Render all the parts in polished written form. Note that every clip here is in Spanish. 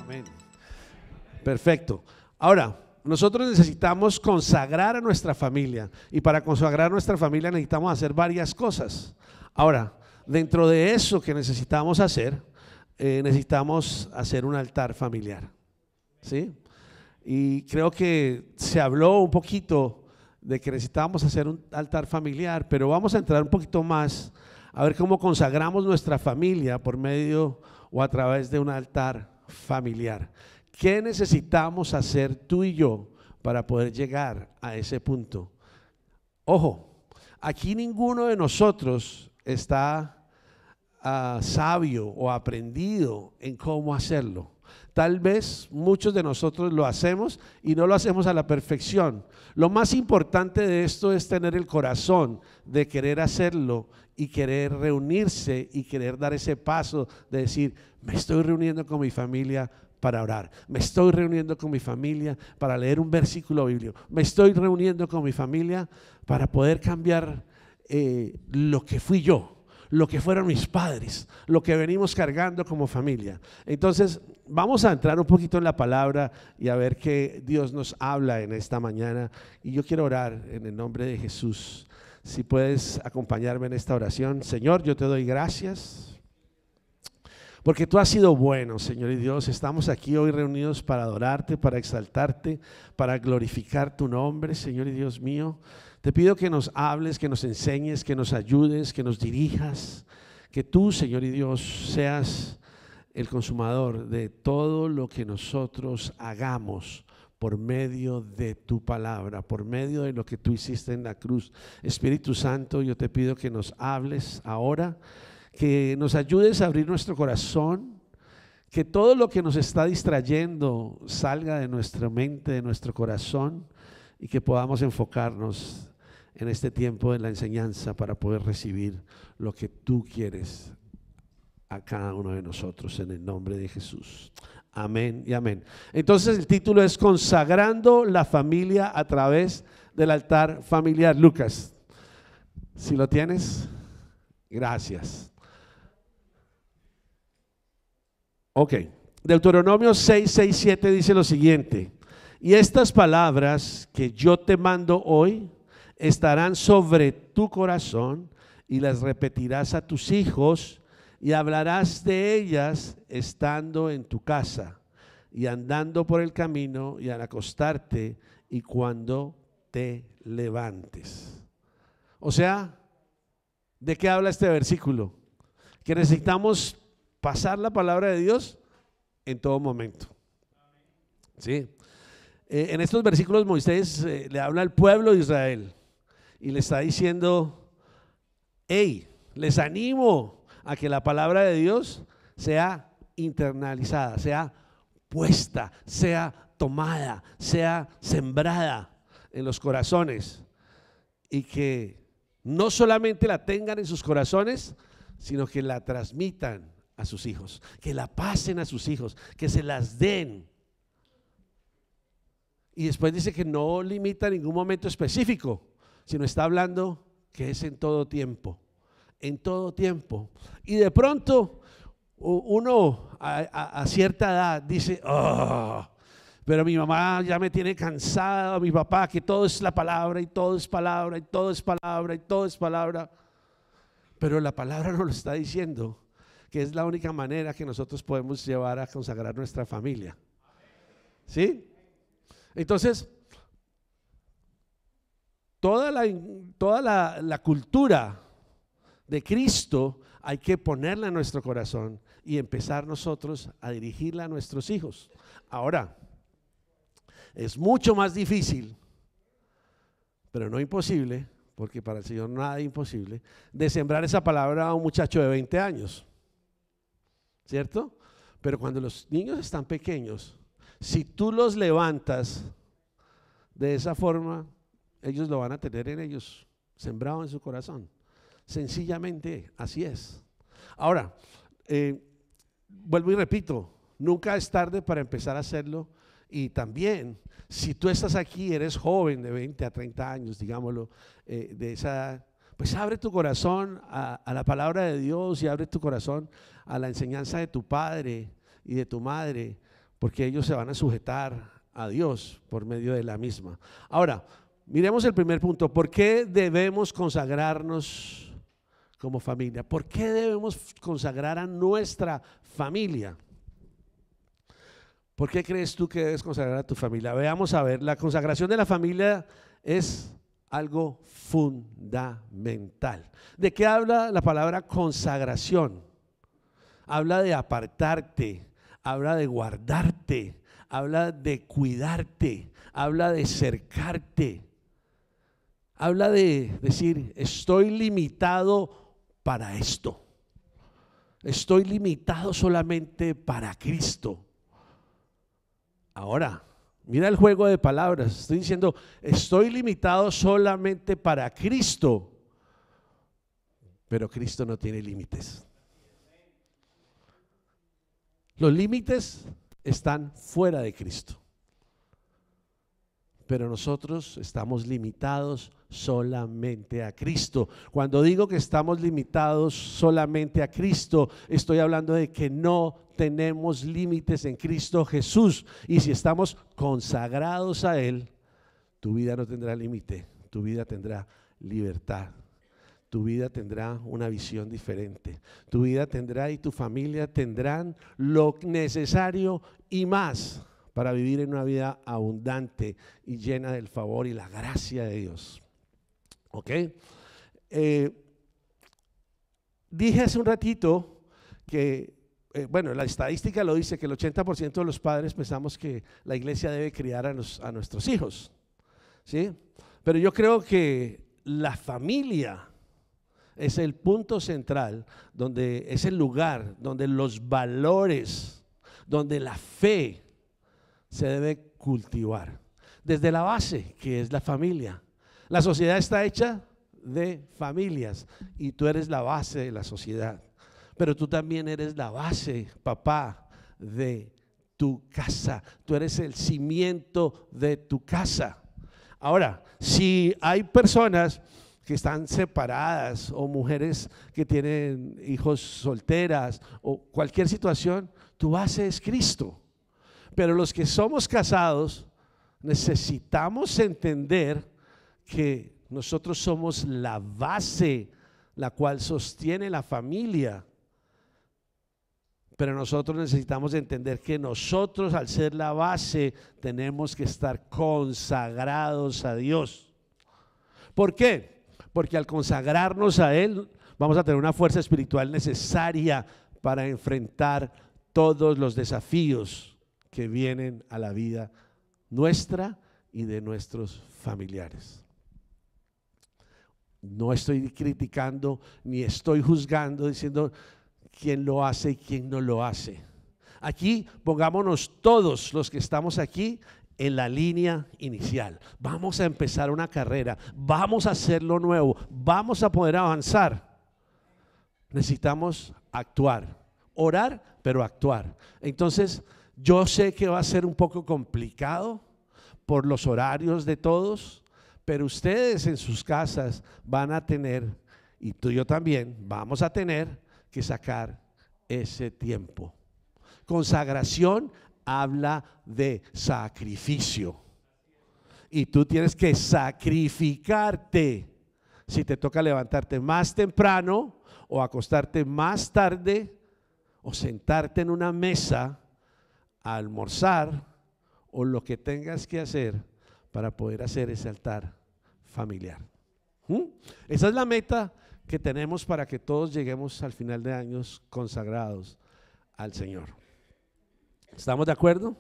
Amén. Perfecto. Ahora, nosotros necesitamos consagrar a nuestra familia, y para consagrar a nuestra familia necesitamos hacer varias cosas. Ahora, dentro de eso que necesitamos hacer un altar familiar, ¿sí? Y creo que se habló un poquito de que necesitábamos hacer un altar familiar, pero vamos a entrar un poquito más a ver cómo consagramos nuestra familia por medio o a través de un altar familiar. ¿Qué necesitamos hacer tú y yo para poder llegar a ese punto? Ojo, aquí ninguno de nosotros está sabio o aprendido en cómo hacerlo. Tal vez muchos de nosotros lo hacemos y no lo hacemos a la perfección. Lo más importante de esto es tener el corazón de querer hacerlo y querer reunirse y querer dar ese paso de decir: me estoy reuniendo con mi familia para orar, me estoy reuniendo con mi familia para leer un versículo bíblico, me estoy reuniendo con mi familia para poder cambiar lo que fui yo, lo que fueron mis padres, lo que venimos cargando como familia. Entonces vamos a entrar un poquito en la palabra y a ver qué Dios nos habla en esta mañana, y yo quiero orar en el nombre de Jesús. Si puedes acompañarme en esta oración. Señor, yo te doy gracias porque tú has sido bueno, Señor y Dios. Estamos aquí hoy reunidos para adorarte, para exaltarte, para glorificar tu nombre, Señor y Dios mío. Te pido que nos hables, que nos enseñes, que nos ayudes, que nos dirijas, que tú, Señor y Dios, seas el consumador de todo lo que nosotros hagamos por medio de tu palabra, por medio de lo que tú hiciste en la cruz. Espíritu Santo, yo te pido que nos hables ahora, que nos ayudes a abrir nuestro corazón, que todo lo que nos está distrayendo salga de nuestra mente, de nuestro corazón, y que podamos enfocarnos en este tiempo de la enseñanza para poder recibir lo que tú quieres a cada uno de nosotros, en el nombre de Jesús. Amén y amén. Entonces el título es Consagrando la familia a través del altar familiar. Lucas, si lo tienes, gracias. Ok, Deuteronomio 6:7 dice lo siguiente: y estas palabras que yo te mando hoy estarán sobre tu corazón, y las repetirás a tus hijos, y hablarás de ellas estando en tu casa, y andando por el camino, y al acostarte, y cuando te levantes. O sea, ¿de qué habla este versículo? Que necesitamos pasar la palabra de Dios en todo momento. ¿Sí? En estos versículos Moisés le habla al pueblo de Israel y le está diciendo: hey, les animo a que la palabra de Dios sea internalizada, sea puesta, sea tomada, sea sembrada en los corazones, y que no solamente la tengan en sus corazones, sino que la transmitan a sus hijos, que la pasen a sus hijos, que se las den. Y después dice que no limita ningún momento específico, sino está hablando que es en todo tiempo, en todo tiempo. Y de pronto uno a cierta edad dice: oh, pero mi mamá ya me tiene cansado, mi papá, que todo es la palabra, y todo es palabra, y todo es palabra, y todo es palabra. Pero la palabra nos lo está diciendo, que es la única manera que nosotros podemos llevar a consagrar nuestra familia. ¿Sí? Entonces, toda la cultura de Cristo hay que ponerla en nuestro corazón y empezar nosotros a dirigirla a nuestros hijos. Ahora, es mucho más difícil, pero no imposible, porque para el Señor nada es imposible, de sembrar esa palabra a un muchacho de 20 años, ¿cierto? Pero cuando los niños están pequeños, si tú los levantas de esa forma, ellos lo van a tener en ellos, sembrado en su corazón. Sencillamente así es. Ahora, vuelvo y repito, nunca es tarde para empezar a hacerlo. Y también, si tú estás aquí, eres joven de 20 a 30 años, digámoslo, de esa edad, pues abre tu corazón a la palabra de Dios, y abre tu corazón a la enseñanza de tu padre y de tu madre, porque ellos se van a sujetar a Dios por medio de la misma. Ahora, miremos el primer punto. ¿Por qué debemos consagrarnos como familia? ¿Por qué debemos consagrar a nuestra familia? ¿Por qué crees tú que debes consagrar a tu familia? Veamos a ver, la consagración de la familia es algo fundamental. ¿De qué habla la palabra consagración? Habla de apartarte, habla de guardarte, habla de cuidarte, habla de cercarte, habla de decir, estoy limitado para esto, estoy limitado solamente para Cristo. Ahora, mira el juego de palabras, estoy diciendo, estoy limitado solamente para Cristo, pero Cristo no tiene límites. Los límites están fuera de Cristo, pero nosotros estamos limitados solamente a Cristo. Cuando digo que estamos limitados solamente a Cristo, estoy hablando de que no tenemos límites en Cristo Jesús, y si estamos consagrados a Él, tu vida no tendrá límite, tu vida tendrá libertad. Tu vida tendrá una visión diferente. Tu vida tendrá y tu familia tendrán lo necesario y más para vivir en una vida abundante y llena del favor y la gracia de Dios. ¿Ok? Dije hace un ratito que, bueno, la estadística lo dice, que el 80% de los padres pensamos que la iglesia debe criar a nuestros hijos, ¿sí? Pero yo creo que la familia es el punto central, donde es el lugar donde los valores, donde la fe se debe cultivar. Desde la base, que es la familia. La sociedad está hecha de familias y tú eres la base de la sociedad. Pero tú también eres la base, papá, de tu casa. Tú eres el cimiento de tu casa. Ahora, si hay personas que están separadas o mujeres que tienen hijos solteras o cualquier situación, tu base es Cristo. Pero los que somos casados necesitamos entender que nosotros somos la base, la cual sostiene la familia. Pero nosotros necesitamos entender que nosotros, al ser la base, tenemos que estar consagrados a Dios. ¿Por qué? Porque al consagrarnos a Él vamos a tener una fuerza espiritual necesaria para enfrentar todos los desafíos que vienen a la vida nuestra y de nuestros familiares. No estoy criticando ni estoy juzgando diciendo quién lo hace y quién no lo hace. Aquí pongámonos todos los que estamos aquí en la línea inicial. Vamos a empezar una carrera, vamos a hacer lo nuevo, vamos a poder avanzar. Necesitamos actuar, orar, pero actuar. Entonces, yo sé que va a ser un poco complicado por los horarios de todos, pero ustedes en sus casas van a tener, y tú y yo también, vamos a tener que sacar ese tiempo. Consagración habla de sacrificio y tú tienes que sacrificarte. Si te toca levantarte más temprano o acostarte más tarde o sentarte en una mesa a almorzar o lo que tengas que hacer para poder hacer ese altar familiar. Esa es la meta que tenemos para que todos lleguemos al final de años consagrados al Señor. ¿Estamos de acuerdo?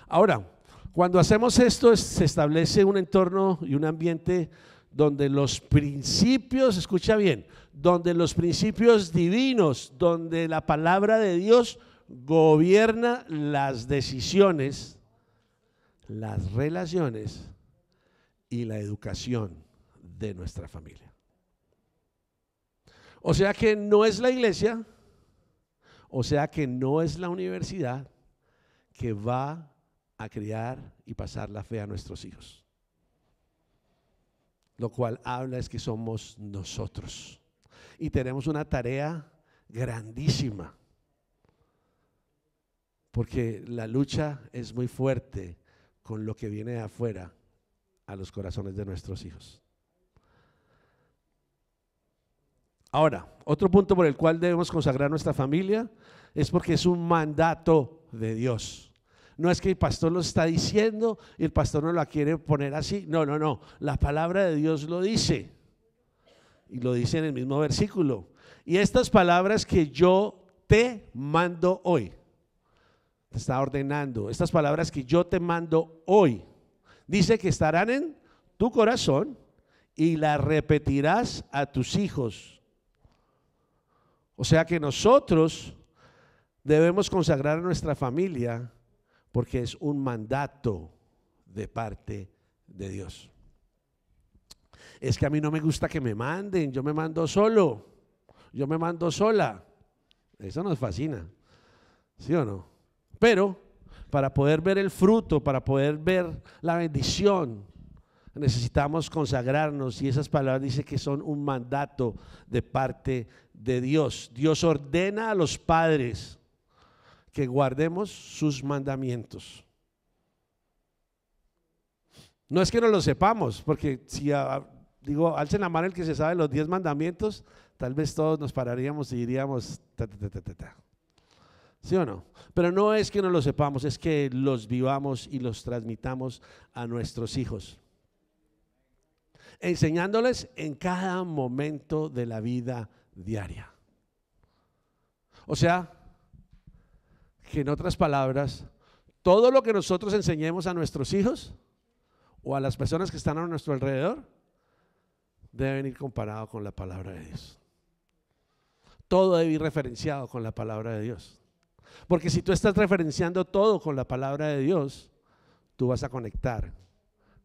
Ahora, cuando hacemos esto, se establece un entorno y un ambiente donde los principios, escucha bien, donde los principios divinos, donde la palabra de Dios gobierna las decisiones, las relaciones y la educación de nuestra familia. O sea que no es la iglesia, o sea que no es la universidad que va a criar y pasar la fe a nuestros hijos. Lo cual habla es que somos nosotros y tenemos una tarea grandísima. porque la lucha es muy fuerte con lo que viene de afuera a los corazones de nuestros hijos. Ahora, otro punto por el cual debemos consagrar nuestra familia es porque es un mandato de Dios. No es que el pastor lo está diciendo y el pastor no la quiere poner así. No, no, no. La palabra de Dios lo dice. Y lo dice en el mismo versículo. Y estas palabras que yo te mando hoy, te está ordenando, estas palabras que yo te mando hoy, dice que estarán en tu corazón y las repetirás a tus hijos. O sea que nosotros debemos consagrar a nuestra familia porque es un mandato de parte de Dios. Es que a mí no me gusta que me manden, yo me mando solo, yo me mando sola. Eso nos fascina, ¿sí o no? Pero para poder ver el fruto, para poder ver la bendición, necesitamos consagrarnos, y esas palabras dicen que son un mandato de parte de Dios. Dios ordena a los padres que guardemos sus mandamientos. No es que no lo sepamos, porque si digo, alcen la mano el que se sabe los 10 mandamientos, tal vez todos nos pararíamos y diríamos ta, ta, ta, ta, ta, ta. ¿Sí o no? Pero no es que no lo sepamos, es que los vivamos y los transmitamos a nuestros hijos, enseñándoles en cada momento de la vida diaria. O sea, que en otras palabras, todo lo que nosotros enseñemos a nuestros hijos o a las personas que están a nuestro alrededor debe ir comparado con la palabra de Dios. Todo debe ir referenciado con la palabra de Dios. Porque si tú estás referenciando todo con la palabra de Dios, tú vas a conectar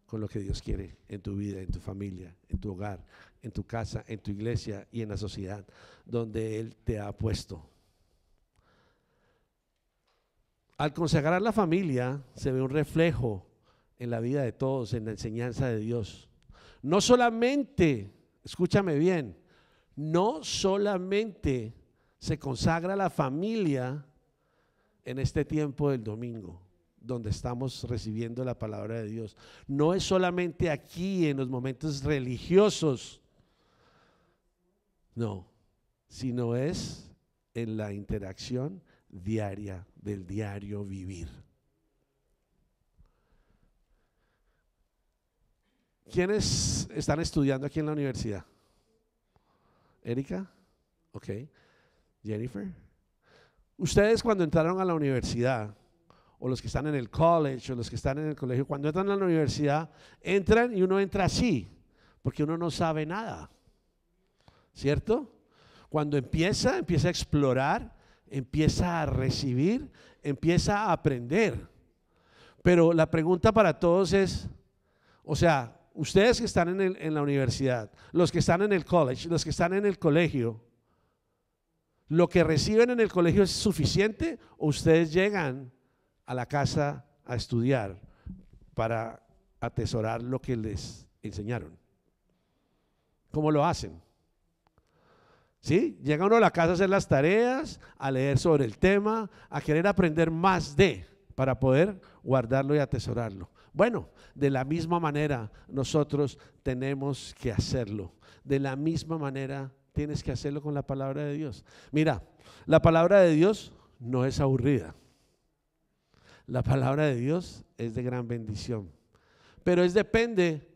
con lo que Dios quiere en tu vida, en tu familia, en tu hogar, en tu casa, en tu iglesia y en la sociedad donde Él te ha puesto. Al consagrar la familia se ve un reflejo en la vida de todos, en la enseñanza de Dios. No solamente, escúchame bien, no solamente se consagra la familia en este tiempo del domingo, donde estamos recibiendo la palabra de Dios. No es solamente aquí en los momentos religiosos, no, sino es en la interacción diaria del diario vivir. ¿Quiénes están estudiando aquí en la universidad? Erika, ok. Jennifer. Ustedes cuando entraron a la universidad, o los que están en el college, o los que están en el colegio, cuando entran a la universidad, entran y uno entra así, porque uno no sabe nada, ¿cierto? Cuando empieza a explorar, empieza a recibir, empieza a aprender. Pero la pregunta para todos es, o sea, ustedes que están en la universidad, los que están en el college, los que están en el colegio, ¿lo que reciben en el colegio es suficiente o ustedes llegan a la casa a estudiar para atesorar lo que les enseñaron? ¿Cómo lo hacen? ¿Sí? Llega uno a la casa a hacer las tareas, a leer sobre el tema, a querer aprender más para poder guardarlo y atesorarlo. Bueno, de la misma manera nosotros tenemos que hacerlo. De la misma manera tienes que hacerlo con la palabra de Dios. Mira, la palabra de Dios no es aburrida. La palabra de Dios es de gran bendición. Pero depende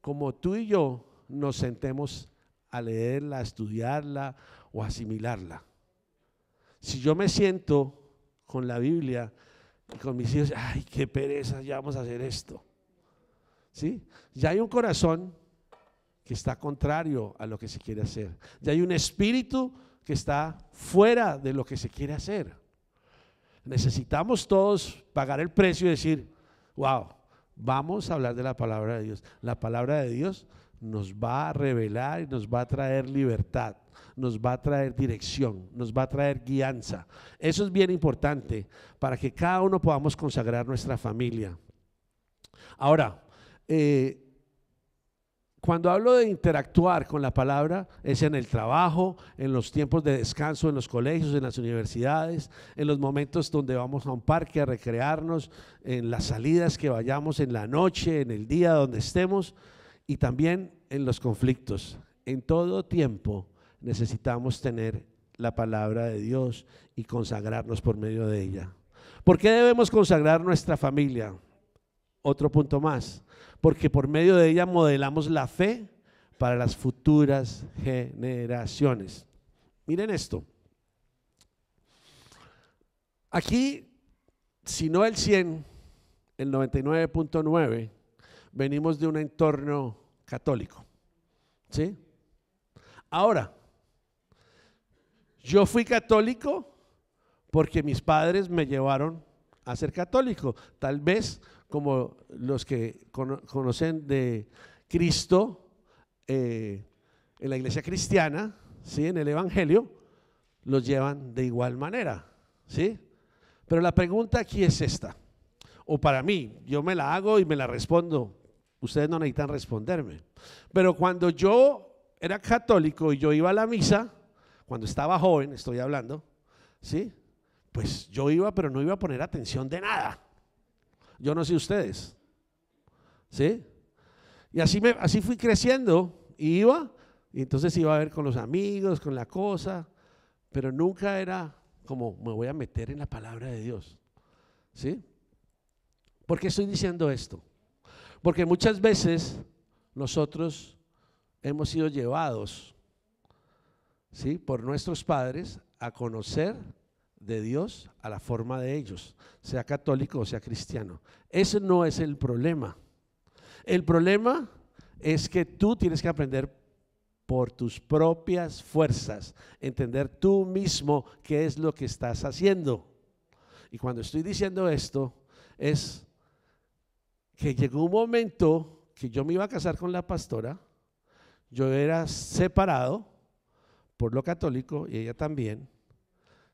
como tú y yo nos sentemos a leerla, a estudiarla o a asimilarla. Si yo me siento con la Biblia y con mis hijos, ay, qué pereza, ya vamos a hacer esto. ¿Sí? Ya hay un corazón que está contrario a lo que se quiere hacer. Ya hay un espíritu que está fuera de lo que se quiere hacer. Necesitamos todos pagar el precio y decir, wow, vamos a hablar de la palabra de Dios. La palabra de Dios nos va a revelar y nos va a traer libertad, nos va a traer dirección, nos va a traer guianza. Eso es bien importante para que cada uno podamos consagrar nuestra familia. Ahora, Cuando hablo de interactuar con la palabra, es en el trabajo, en los tiempos de descanso, en los colegios, en las universidades, en los momentos donde vamos a un parque a recrearnos, en las salidas que vayamos en la noche, en el día donde estemos, y también en los conflictos. En todo tiempo necesitamos tener la palabra de Dios y consagrarnos por medio de ella. ¿Por qué debemos consagrar nuestra familia? Otro punto más, porque por medio de ella modelamos la fe para las futuras generaciones. Miren esto. Aquí, si no el 100, el 99.9, venimos de un entorno católico. ¿Sí? Ahora, yo fui católico porque mis padres me llevaron a ser católico. Tal vez como los que conocen de Cristo en la iglesia cristiana, ¿sí? En el evangelio, los llevan de igual manera, ¿sí? Pero la pregunta aquí es esta, o para mí, yo me la hago y me la respondo, ustedes no necesitan responderme. Pero cuando yo era católico y yo iba a la misa, cuando estaba joven, estoy hablando, ¿sí? Pues yo iba, pero no iba a poner atención de nada. Yo no sé ustedes, ¿sí? Y así fui creciendo, y entonces iba a ver con los amigos, con la cosa, pero nunca era como me voy a meter en la palabra de Dios, ¿sí? ¿Por qué estoy diciendo esto? Porque muchas veces nosotros hemos sido llevados, ¿sí? Por nuestros padres a conocer de Dios a la forma de ellos, sea católico o sea cristiano. Ese no es el problema. El problema es que tú tienes que aprender por tus propias fuerzas, entender tú mismo qué es lo que estás haciendo. Y cuando estoy diciendo esto, es que llegó un momento que yo me iba a casar con la pastora, yo era separado por lo católico y ella también,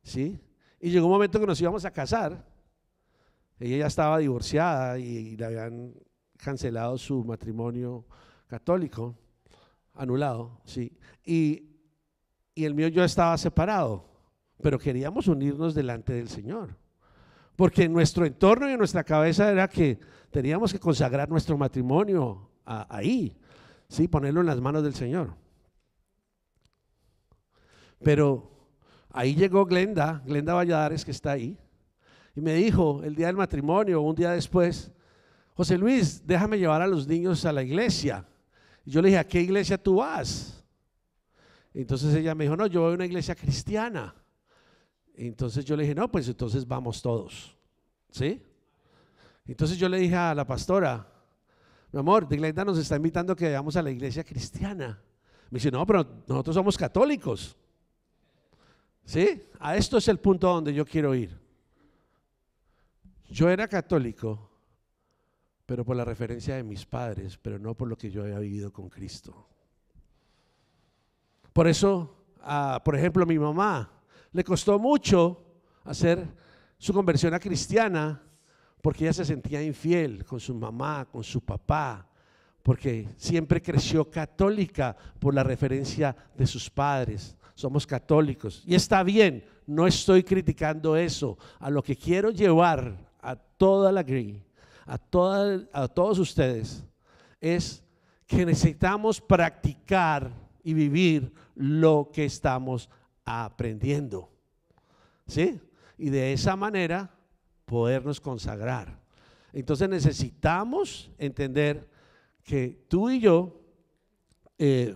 ¿sí? Y llegó un momento que nos íbamos a casar, ella ya estaba divorciada y le habían cancelado su matrimonio católico, anulado, ¿sí? Y el mío yo estaba separado, pero queríamos unirnos delante del Señor, porque en nuestro entorno y en nuestra cabeza era que teníamos que consagrar nuestro matrimonio ahí, ¿sí? Ponerlo en las manos del Señor. Pero ahí llegó Glenda Valladares, que está ahí, y me dijo el día del matrimonio, un día después, José Luis, déjame llevar a los niños a la iglesia. Y yo le dije, ¿a qué iglesia tú vas? Entonces ella me dijo, no, yo voy a una iglesia cristiana. Entonces yo le dije, no, pues entonces vamos todos, ¿sí? Entonces yo le dije a la pastora, mi amor, Glenda nos está invitando a que vayamos a la iglesia cristiana. Me dice, no, pero nosotros somos católicos, ¿sí? A esto es el punto donde yo quiero ir. Yo era católico, pero por la referencia de mis padres, pero no por lo que yo había vivido con Cristo. Por eso, por ejemplo, a mi mamá le costó mucho hacer su conversión a cristiana, porque ella se sentía infiel con su mamá, con su papá, porque siempre creció católica por la referencia de sus padres. Somos católicos y está bien, no estoy criticando eso. A lo que quiero llevar a toda la grey, a todos ustedes, es que necesitamos practicar y vivir lo que estamos aprendiendo, ¿sí? Y de esa manera podernos consagrar. Entonces necesitamos entender que tú y yo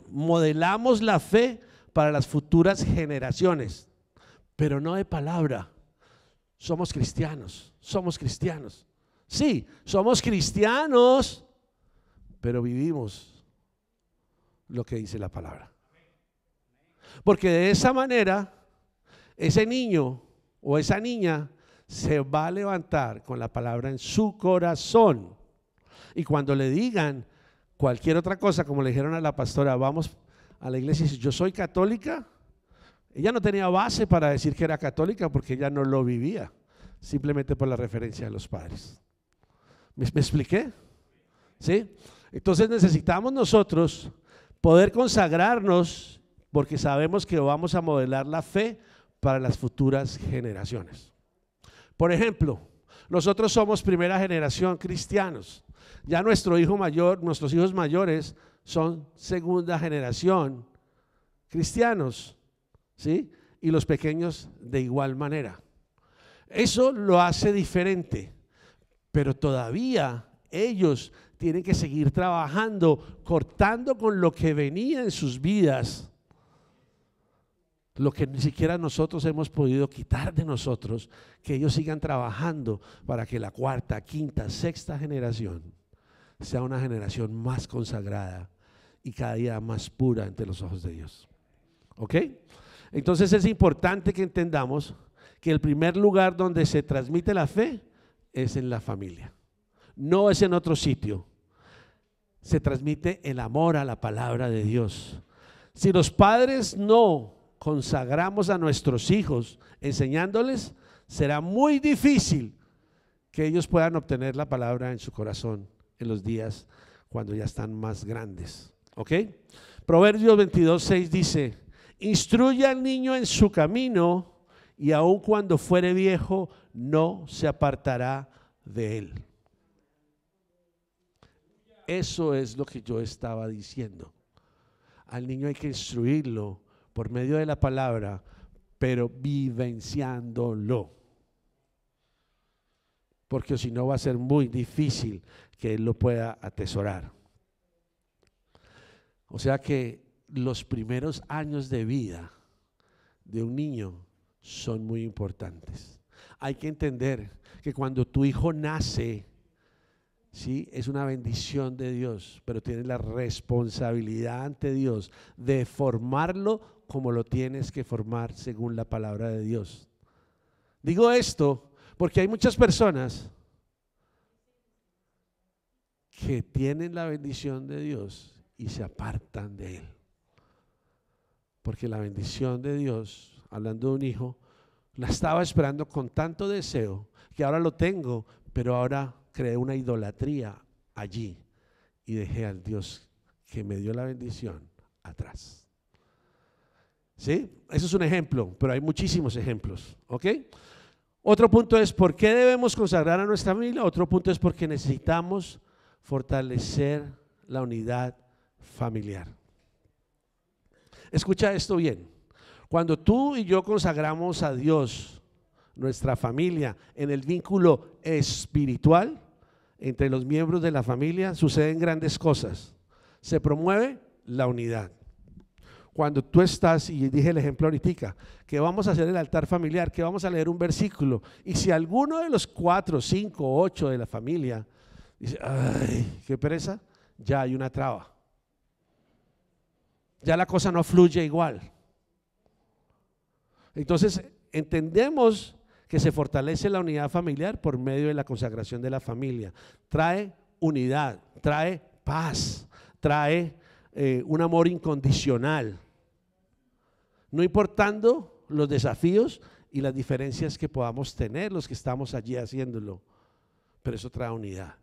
modelamos la fe para las futuras generaciones, pero no de palabra. Somos cristianos. Sí, somos cristianos, pero vivimos lo que dice la palabra. Porque de esa manera, ese niño o esa niña se va a levantar con la palabra en su corazón. Y cuando le digan cualquier otra cosa, como le dijeron a la pastora, vamos a la iglesia y dice, yo soy católica. Ella no tenía base para decir que era católica porque ella no lo vivía, simplemente por la referencia de los padres. ¿Me expliqué? ¿Sí? Entonces necesitamos nosotros poder consagrarnos porque sabemos que vamos a modelar la fe para las futuras generaciones. Por ejemplo, nosotros somos primera generación cristianos. Ya nuestro hijo mayor, nuestros hijos mayores son segunda generación cristianos, ¿sí? Y los pequeños de igual manera. Eso lo hace diferente, pero todavía ellos tienen que seguir trabajando, cortando con lo que venía en sus vidas, lo que ni siquiera nosotros hemos podido quitar de nosotros, que ellos sigan trabajando para que la cuarta, quinta, sexta generación sea una generación más consagrada y cada día más pura ante los ojos de Dios. ¿Ok? Entonces es importante que entendamos que el primer lugar donde se transmite la fe es en la familia, no es en otro sitio. Se transmite el amor a la palabra de Dios. Si los padres no consagramos a nuestros hijos enseñándoles, será muy difícil que ellos puedan obtener la palabra en su corazón en los días cuando ya están más grandes. ¿Ok? Proverbios 22:6 dice: instruye al niño en su camino y aun cuando fuere viejo no se apartará de él. Eso es lo que yo estaba diciendo. Al niño hay que instruirlo por medio de la palabra, pero vivenciándolo, porque si no va a ser muy difícil que él lo pueda atesorar. O sea que los primeros años de vida de un niño son muy importantes. Hay que entender que cuando tu hijo nace, sí, es una bendición de Dios, pero tienes la responsabilidad ante Dios de formarlo como lo tienes que formar según la palabra de Dios. Digo esto porque hay muchas personas que tienen la bendición de Dios y se apartan de Él. Porque la bendición de Dios, hablando de un hijo, la estaba esperando con tanto deseo que ahora lo tengo, pero ahora creé una idolatría allí y dejé al Dios que me dio la bendición atrás. ¿Sí? Eso es un ejemplo, pero hay muchísimos ejemplos. ¿Ok? Otro punto es ¿por qué debemos consagrar a nuestra familia? Otro punto es porque necesitamos fortalecer la unidad familiar. Escucha esto bien. Cuando tú y yo consagramos a Dios, nuestra familia, en el vínculo espiritual entre los miembros de la familia, suceden grandes cosas. Se promueve la unidad. Cuando tú estás, y dije el ejemplo ahorita, que vamos a hacer el altar familiar, que vamos a leer un versículo, y si alguno de los 4, 5, 8 de la familia dice, ay, qué pereza, ya hay una traba. Ya la cosa no fluye igual. Entonces entendemos que se fortalece la unidad familiar por medio de la consagración de la familia. Trae unidad, trae paz, trae un amor incondicional, no importando los desafíos y las diferencias que podamos tener los que estamos allí haciéndolo, pero eso trae unidad.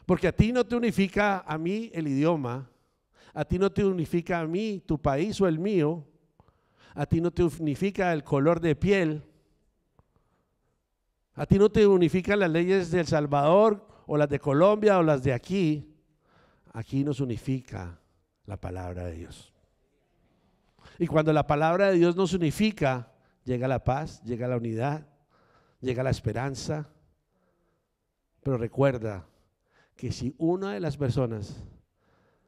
Porque a ti no te unifica a mí el idioma, a ti no te unifica a mí tu país o el mío, a ti no te unifica el color de piel, a ti no te unifican las leyes de El Salvador o las de Colombia o las de aquí. Aquí nos unifica la palabra de Dios. Y cuando la palabra de Dios nos unifica, llega la paz, llega la unidad, llega la esperanza. Pero recuerda que si una de las personas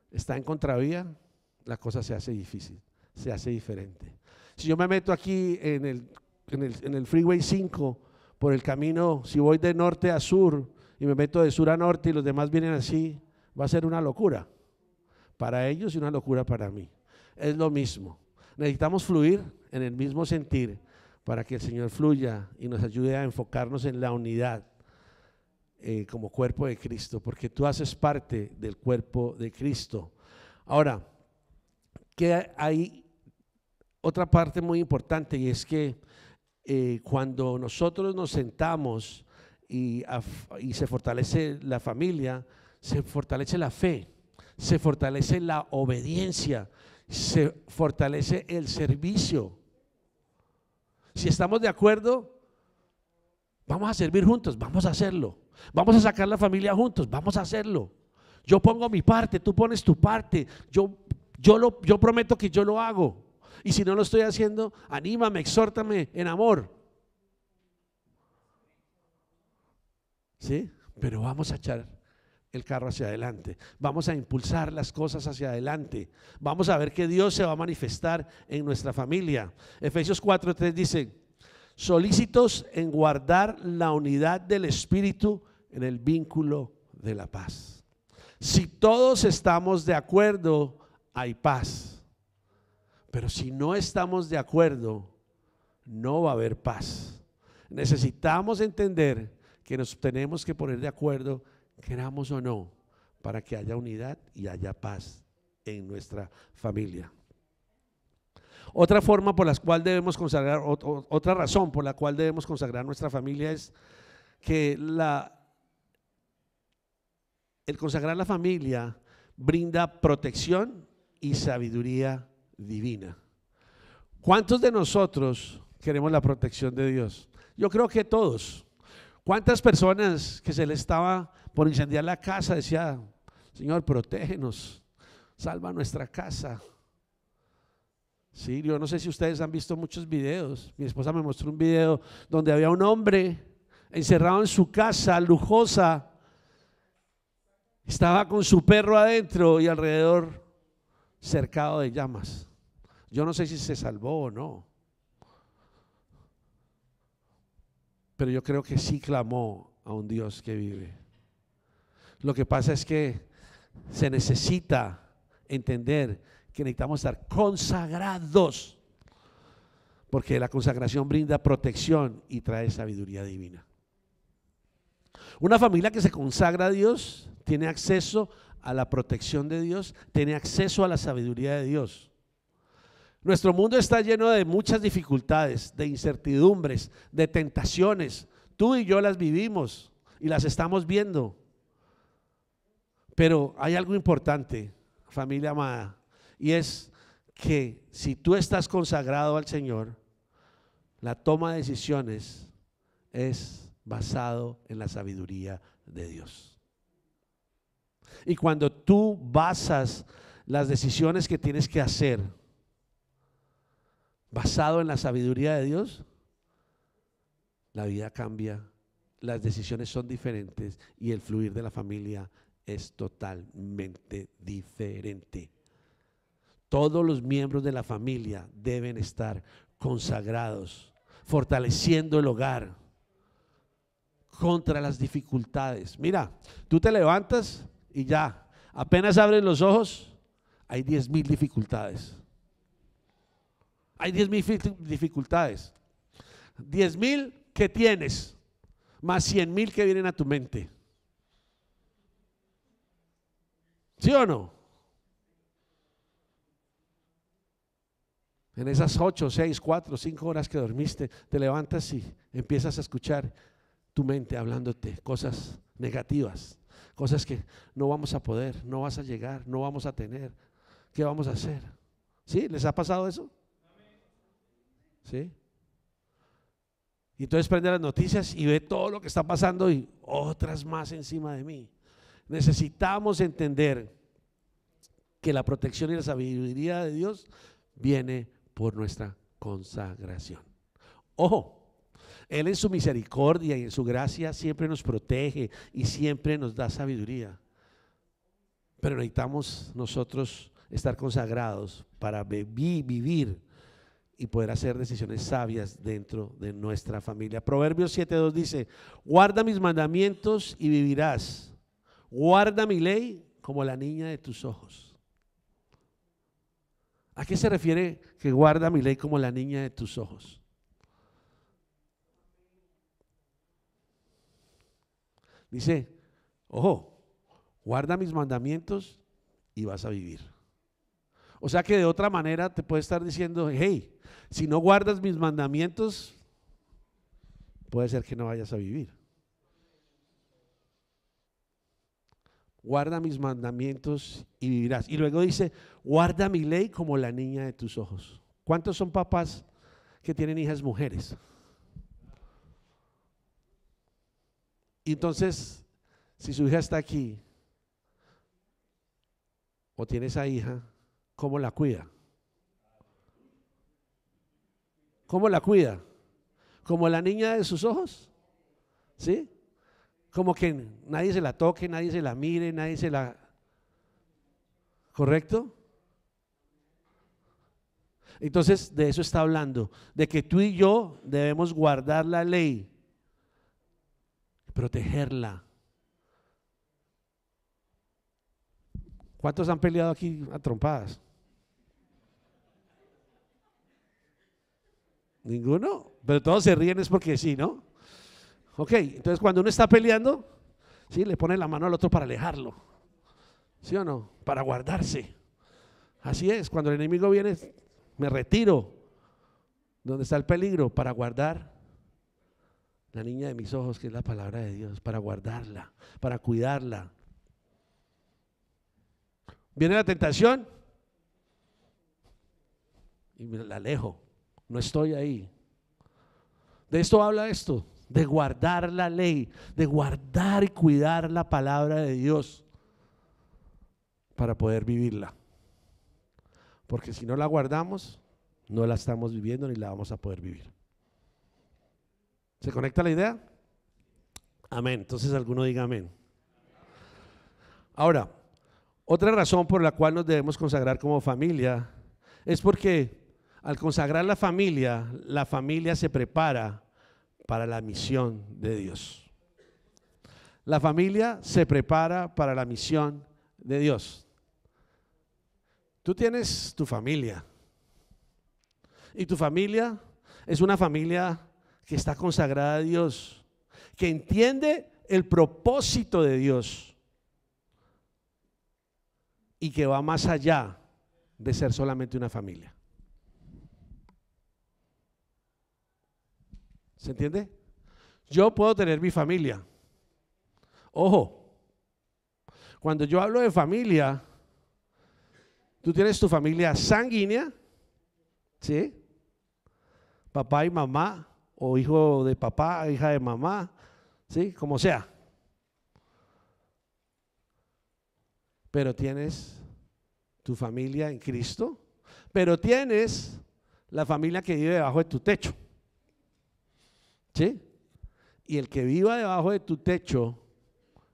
está en contravía, la cosa se hace difícil, se hace diferente. Si yo me meto aquí en el Freeway 5 por el camino, si voy de norte a sur y me meto de sur a norte y los demás vienen así, va a ser una locura para ellos y una locura para mí. Es lo mismo. Necesitamos fluir en el mismo sentir para que el Señor fluya y nos ayude a enfocarnos en la unidad como cuerpo de Cristo, porque tú haces parte del cuerpo de Cristo. Ahora, que hay otra parte muy importante y es que cuando nosotros nos sentamos y se fortalece la familia, se fortalece la fe, se fortalece la obediencia, se fortalece el servicio. Si estamos de acuerdo, vamos a servir juntos, vamos a hacerlo. Vamos a sacar la familia juntos, vamos a hacerlo. Yo pongo mi parte, tú pones tu parte, yo prometo que yo lo hago. Y si no lo estoy haciendo, anímame, exhórtame en amor. ¿Sí? Pero vamos a echar el carro hacia adelante, vamos a impulsar las cosas hacia adelante, vamos a ver que Dios se va a manifestar en nuestra familia. Efesios 4:3 dice: solícitos en guardar la unidad del Espíritu en el vínculo de la paz. Si todos estamos de acuerdo, hay paz. Pero si no estamos de acuerdo, no va a haber paz. Necesitamos entender que nos tenemos que poner de acuerdo, queramos o no, para que haya unidad y haya paz en nuestra familia. Otra forma por la cual debemos consagrar, otra razón por la cual debemos consagrar nuestra familia es que el consagrar la familia brinda protección y sabiduría divina. ¿Cuántos de nosotros queremos la protección de Dios? Yo creo que todos. ¿Cuántas personas que se les estaba por incendiar la casa decía: Señor, protégenos, salva nuestra casa? Sí, yo no sé si ustedes han visto muchos videos. Mi esposa me mostró un video donde había un hombre encerrado en su casa lujosa, estaba con su perro adentro y alrededor cercado de llamas. Yo no sé si se salvó o no, pero yo creo que sí clamó a un Dios que vive. Lo que pasa es que se necesita entender que necesitamos estar consagrados, porque la consagración brinda protección y trae sabiduría divina. Una familia que se consagra a Dios tiene acceso a la protección de Dios, tiene acceso a la sabiduría de Dios. Nuestro mundo está lleno de muchas dificultades, de incertidumbres, de tentaciones. Tú y yo las vivimos y las estamos viendo. Pero hay algo importante, familia amada, y es que si tú estás consagrado al Señor, la toma de decisiones es basado en la sabiduría de Dios. Y cuando tú basas las decisiones que tienes que hacer basado en la sabiduría de Dios, la vida cambia, las decisiones son diferentes y el fluir de la familia es totalmente diferente. Todos los miembros de la familia deben estar consagrados, fortaleciendo el hogar contra las dificultades. Mira, tú te levantas y ya, apenas abres los ojos, hay 10,000 dificultades. Hay 10,000 dificultades. 10,000 que tienes, más 100,000 que vienen a tu mente. ¿Sí o no? En esas 8, 6, 4, 5 horas que dormiste, te levantas y empiezas a escuchar tu mente hablándote cosas negativas, cosas que no vamos a poder, no vas a llegar, no vamos a tener. ¿Qué vamos a hacer? ¿Sí? ¿Les ha pasado eso? ¿Sí? Y entonces prende las noticias y ve todo lo que está pasando y otras más encima de mí. Necesitamos entender que la protección y la sabiduría de Dios viene por nuestra consagración. Ojo, Él en su misericordia y en su gracia siempre nos protege y siempre nos da sabiduría. Pero necesitamos nosotros estar consagrados para vivir y poder hacer decisiones sabias dentro de nuestra familia. Proverbios 7:2 dice: guarda mis mandamientos y vivirás. Guarda mi ley como la niña de tus ojos. ¿A qué se refiere que guarda mi ley como la niña de tus ojos? Dice, ojo, guarda mis mandamientos y vas a vivir. O sea que de otra manera te puede estar diciendo, hey, si no guardas mis mandamientos, puede ser que no vayas a vivir. guarda mis mandamientos y vivirás. Y luego dice, guarda mi ley como la niña de tus ojos. ¿Cuántos son papás que tienen hijas mujeres? Y entonces, si su hija está aquí o tiene esa hija, ¿cómo la cuida? ¿Cómo la cuida? ¿Como la niña de sus ojos? ¿Sí? Como que nadie se la toque, nadie se la mire, nadie se la... ¿Correcto? Entonces de eso está hablando, de que tú y yo debemos guardar la ley, protegerla. ¿Cuántos han peleado aquí a trompadas? ¿Ninguno? Pero todos se ríen es porque sí, ¿no? Ok, entonces cuando uno está peleando, sí, le pone la mano al otro para alejarlo, ¿sí o no? Para guardarse. Así es, cuando el enemigo viene, me retiro. ¿Dónde está el peligro? Para guardar la niña de mis ojos, que es la palabra de Dios, para guardarla, para cuidarla. Viene la tentación y me la alejo, no estoy ahí. De esto habla esto, de guardar la ley, de guardar y cuidar la palabra de Dios para poder vivirla. Porque si no la guardamos, no la estamos viviendo ni la vamos a poder vivir. ¿Se conecta la idea? Amén. Entonces alguno diga amén. Ahora, otra razón por la cual nos debemos consagrar como familia es porque al consagrar la familia se prepara para la misión de Dios. La familia se prepara para la misión de Dios. Tú tienes tu familia y tu familia es una familia que está consagrada a Dios, que entiende el propósito de Dios y que va más allá de ser solamente una familia. ¿Se entiende? Yo puedo tener mi familia. Ojo, cuando yo hablo de familia, tú tienes tu familia sanguínea, ¿sí? Papá y mamá, o hijo de papá, hija de mamá, ¿sí? Como sea. Pero tienes tu familia en Cristo, pero tienes la familia que vive debajo de tu techo, ¿sí? Y el que viva debajo de tu techo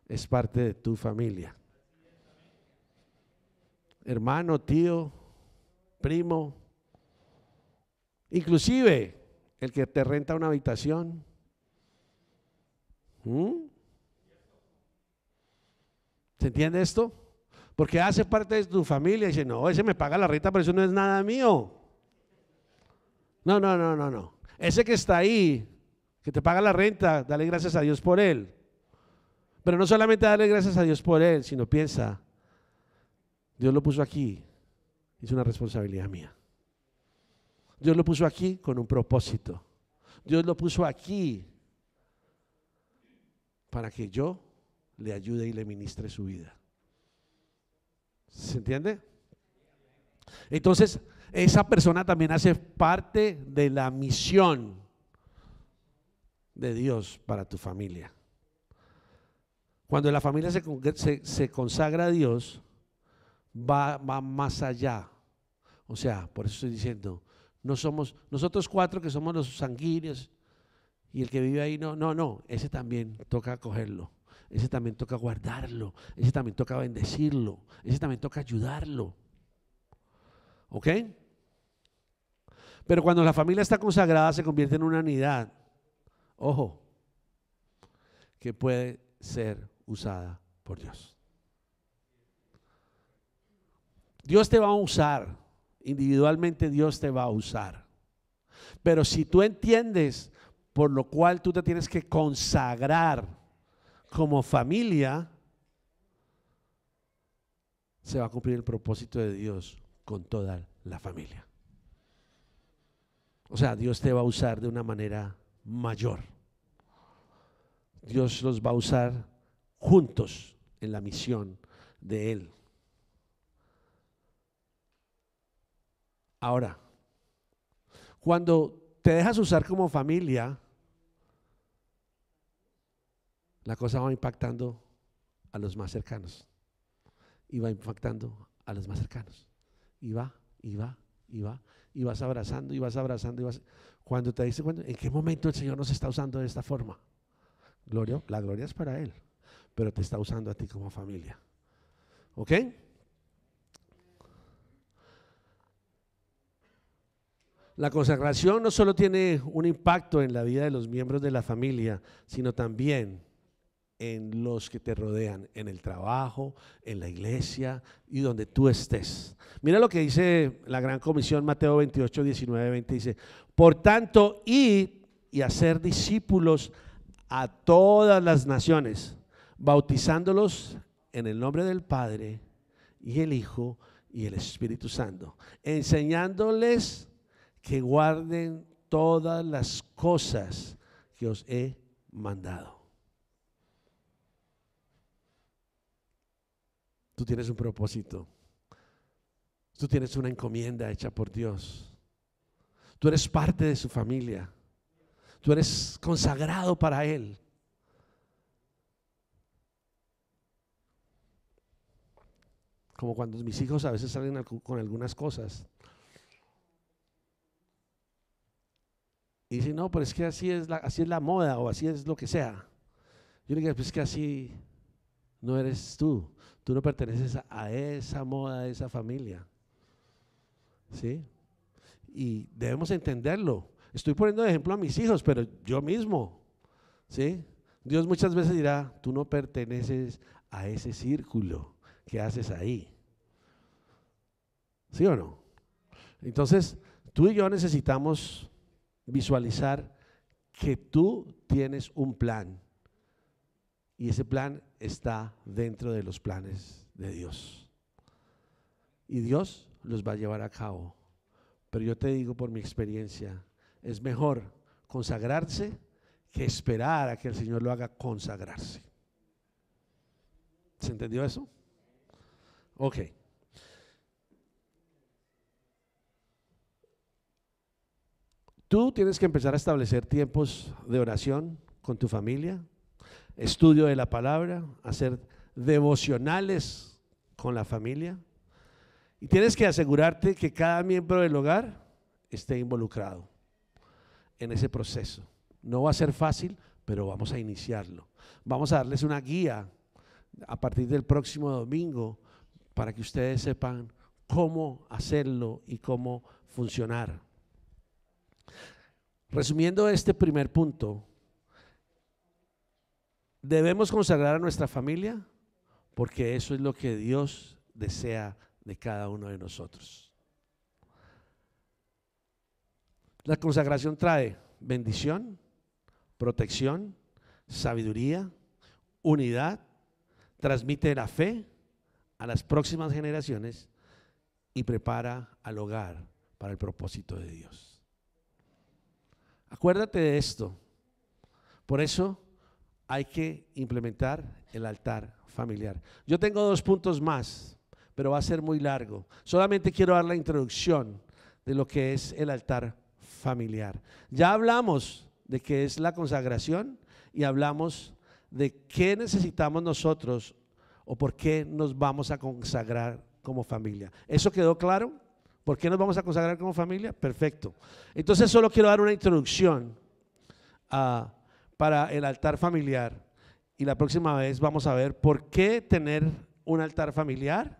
es parte de tu familia. Hermano, tío, primo, inclusive el que te renta una habitación. ¿Se entiende esto? Porque hace parte de tu familia y dice, no, ese me paga la renta, pero eso no es nada mío. No. Ese que está ahí, que te paga la renta, dale gracias a Dios por él. Pero no solamente darle gracias a Dios por él, sino piensa, Dios lo puso aquí, es una responsabilidad mía. Dios lo puso aquí con un propósito. Dios lo puso aquí para que yo le ayude y le ministre su vida. ¿Se entiende? Entonces, esa persona también hace parte de la misión de Dios para tu familia. Cuando la familia se consagra a Dios, va más allá. O sea, por eso estoy diciendo, no somos nosotros cuatro que somos los sanguíneos y el que vive ahí, no, ese también toca cogerlo, ese también toca guardarlo, ese también toca bendecirlo, ese también toca ayudarlo. ¿Ok? Pero cuando la familia está consagrada se convierte en una unidad, ojo, que puede ser usada por Dios. Dios te va a usar, individualmente Dios te va a usar. Pero si tú entiendes por lo cual tú te tienes que consagrar como familia, se va a cumplir el propósito de Dios con toda la familia. O sea, Dios te va a usar de una manera mayor. Dios los va a usar juntos en la misión de Él. Ahora, cuando te dejas usar como familia, la cosa va impactando a los más cercanos y va impactando a los más cercanos y va, y va, y va, y vas abrazando, y vas abrazando, y vas. Cuando te diste cuenta, ¿en qué momento el Señor nos está usando de esta forma? La gloria es para Él, pero te está usando a ti como familia. ¿Ok? La consagración no solo tiene un impacto en la vida de los miembros de la familia, sino también en los que te rodean, en el trabajo, en la iglesia y donde tú estés. Mira lo que dice la Gran Comisión, Mateo 28, 19, 20, dice: por tanto, id y hacer discípulos a todas las naciones, bautizándolos en el nombre del Padre y el Hijo y el Espíritu Santo, enseñándoles que guarden todas las cosas que os he mandado. Tú tienes un propósito. Tú tienes una encomienda hecha por Dios. Tú eres parte de su familia. Tú eres consagrado para Él. Como cuando mis hijos a veces salen con algunas cosas y dicen: no, pero es que así es la moda, o así es lo que sea. Yo le digo: pues es que así no eres tú. Tú no perteneces a esa moda, a esa familia. ¿Sí? Y debemos entenderlo. Estoy poniendo de ejemplo a mis hijos, pero yo mismo. ¿Sí? Dios muchas veces dirá: tú no perteneces a ese círculo que haces ahí. ¿Sí o no? Entonces, tú y yo necesitamos visualizar que tú tienes un plan. Y ese plan está dentro de los planes de Dios. Y Dios los va a llevar a cabo. Pero yo te digo por mi experiencia, es mejor consagrarse que esperar a que el Señor lo haga consagrarse. ¿Se entendió eso? Ok. Tú tienes que empezar a establecer tiempos de oración con tu familia, estudio de la palabra, hacer devocionales con la familia, y tienes que asegurarte que cada miembro del hogar esté involucrado en ese proceso. No va a ser fácil, pero vamos a iniciarlo. Vamos a darles una guía a partir del próximo domingo para que ustedes sepan cómo hacerlo y cómo funcionar. Resumiendo este primer punto, debemos consagrar a nuestra familia porque eso es lo que Dios desea de cada uno de nosotros. La consagración trae bendición, protección, sabiduría, unidad, transmite la fe a las próximas generaciones y prepara al hogar para el propósito de Dios. Acuérdate de esto. Por eso hay que implementar el altar familiar. Yo tengo 2 puntos más, pero va a ser muy largo. Solamente quiero dar la introducción de lo que es el altar familiar. Ya hablamos de qué es la consagración y hablamos de qué necesitamos nosotros o por qué nos vamos a consagrar como familia. ¿Eso quedó claro? ¿Por qué nos vamos a consagrar como familia? Perfecto. Entonces solo quiero dar una introducción para el altar familiar, y la próxima vez vamos a ver por qué tener un altar familiar,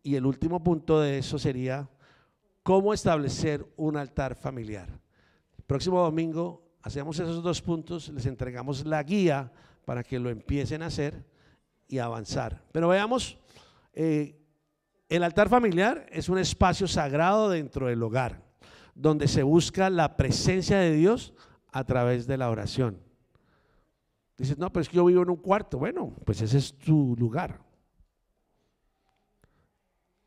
y el último punto de eso sería cómo establecer un altar familiar. El próximo domingo hacemos esos 2 puntos, les entregamos la guía para que lo empiecen a hacer y avanzar. Pero veamos, el altar familiar es un espacio sagrado dentro del hogar, donde se busca la presencia de Dios a través de la oración. Dices: no, pero es que yo vivo en un cuarto. Bueno, pues ese es tu lugar.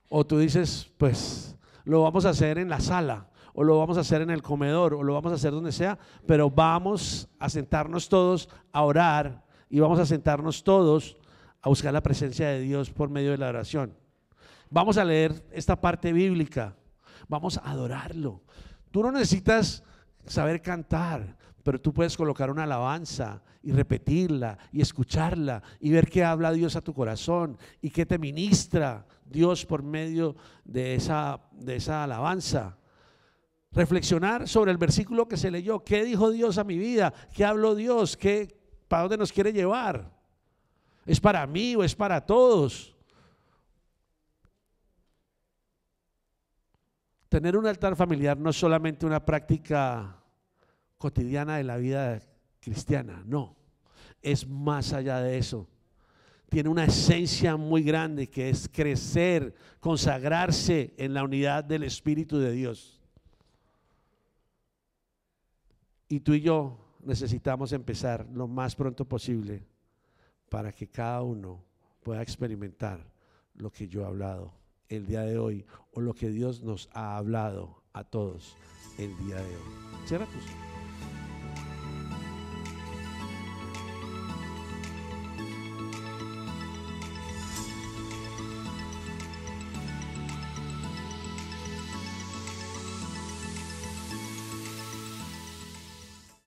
O tú dices: pues lo vamos a hacer en la sala, o lo vamos a hacer en el comedor, o lo vamos a hacer donde sea, pero vamos a sentarnos todos a orar y vamos a sentarnos todos a buscar la presencia de Dios por medio de la oración. Vamos a leer esta parte bíblica, vamos a adorarlo. Tú no necesitas saber cantar, pero tú puedes colocar una alabanza y repetirla y escucharla y ver qué habla Dios a tu corazón y qué te ministra Dios por medio de esa alabanza. Reflexionar sobre el versículo que se leyó, qué dijo Dios a mi vida, qué habló Dios, para dónde nos quiere llevar. ¿Es para mí o es para todos? Tener un altar familiar no es solamente una práctica cotidiana de la vida cristiana, no, es más allá de eso. Tiene una esencia muy grande que es crecer, consagrarse en la unidad del Espíritu de Dios. Y tú y yo necesitamos empezar lo más pronto posible para que cada uno pueda experimentar lo que yo he hablado el día de hoy o lo que Dios nos ha hablado a todos el día de hoy. Cierra tus ojos.